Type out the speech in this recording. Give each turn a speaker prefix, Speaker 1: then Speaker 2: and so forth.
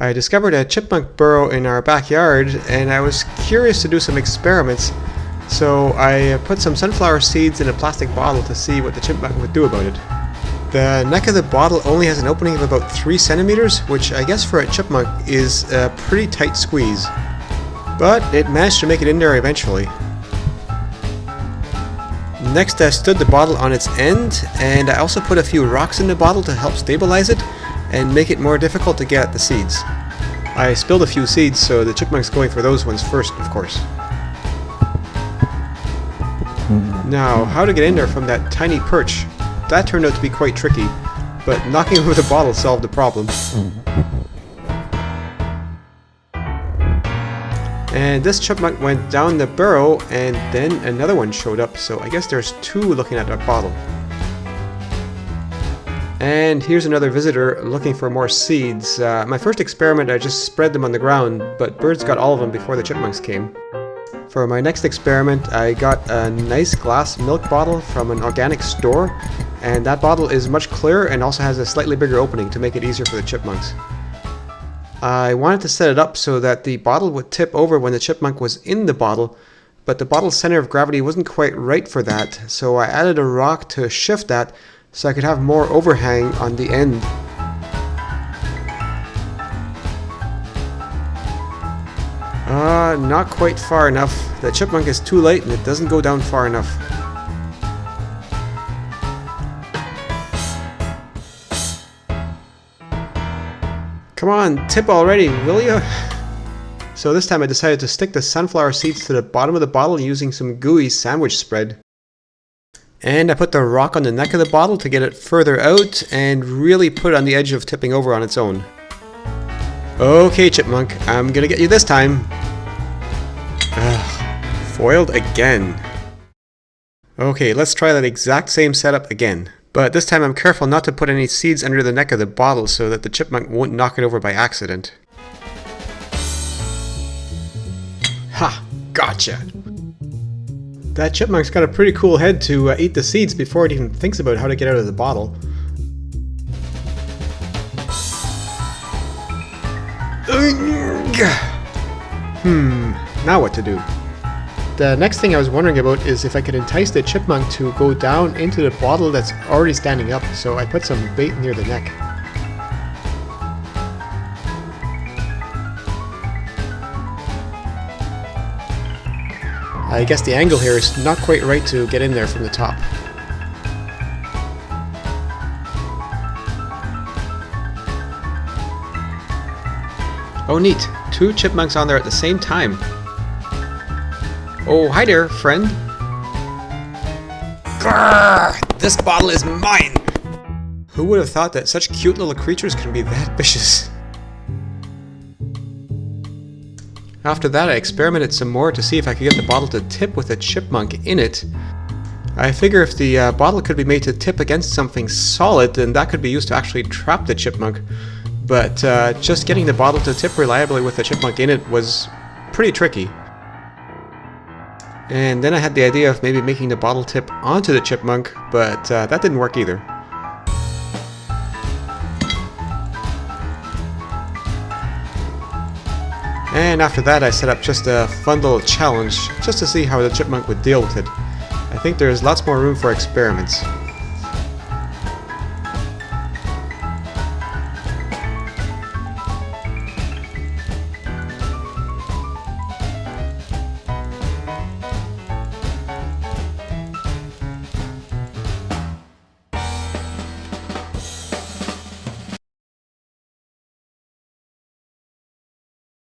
Speaker 1: I discovered a chipmunk burrow in our backyard and I was curious to do some experiments, so I put some sunflower seeds in a plastic bottle to see what the chipmunk would do about it. The neck of the bottle only has an opening of about 3 centimeters, which I guess for a chipmunk is a pretty tight squeeze. But it managed to make it in there eventually. Next I stood the bottle on its end, and I also put a few rocks in the bottle to help stabilize it and make it more difficult to get at the seeds. I spilled a few seeds, so the chipmunk's going for those ones first, of course. Now, how to get in there from that tiny perch? That turned out to be quite tricky, but knocking over the bottle solved the problem. And this chipmunk went down the burrow, and then another one showed up, so I guess there's 2 looking at that bottle. And here's another visitor looking for more seeds. My first experiment I just spread them on the ground, but birds got all of them before the chipmunks came. For my next experiment I got a nice glass milk bottle from an organic store, and that bottle is much clearer and also has a slightly bigger opening to make it easier for the chipmunks. I wanted to set it up so that the bottle would tip over when the chipmunk was in the bottle, but the bottle's center of gravity wasn't quite right for that, so I added a rock to shift that so I could have more overhang on the end. Not quite far enough. The chipmunk is too light and it doesn't go down far enough. Come on, tip already, will you? So this time I decided to stick the sunflower seeds to the bottom of the bottle using some gooey sandwich spread. And I put the rock on the neck of the bottle to get it further out and really put it on the edge of tipping over on its own. Okay, chipmunk, I'm gonna get you this time. Foiled again. Okay, let's try that exact same setup again. But this time I'm careful not to put any seeds under the neck of the bottle so that the chipmunk won't knock it over by accident. Ha! Gotcha! That chipmunk's got a pretty cool head to eat the seeds before it even thinks about how to get out of the bottle. Now what to do? The next thing I was wondering about is if I could entice the chipmunk to go down into the bottle that's already standing up, so I put some bait near the neck. I guess the angle here is not quite right to get in there from the top. Oh neat, 2 chipmunks on there at the same time. Oh, hi there, friend. Grrr! This bottle is mine! Who would have thought that such cute little creatures can be that vicious? After that I experimented some more to see if I could get the bottle to tip with a chipmunk in it. I figure if the bottle could be made to tip against something solid, then that could be used to actually trap the chipmunk. But just getting the bottle to tip reliably with the chipmunk in it was pretty tricky. And then I had the idea of maybe making the bottle tip onto the chipmunk, but that didn't work either. And after that I set up just a fun little challenge, just to see how the chipmunk would deal with it. I think there's lots more room for experiments.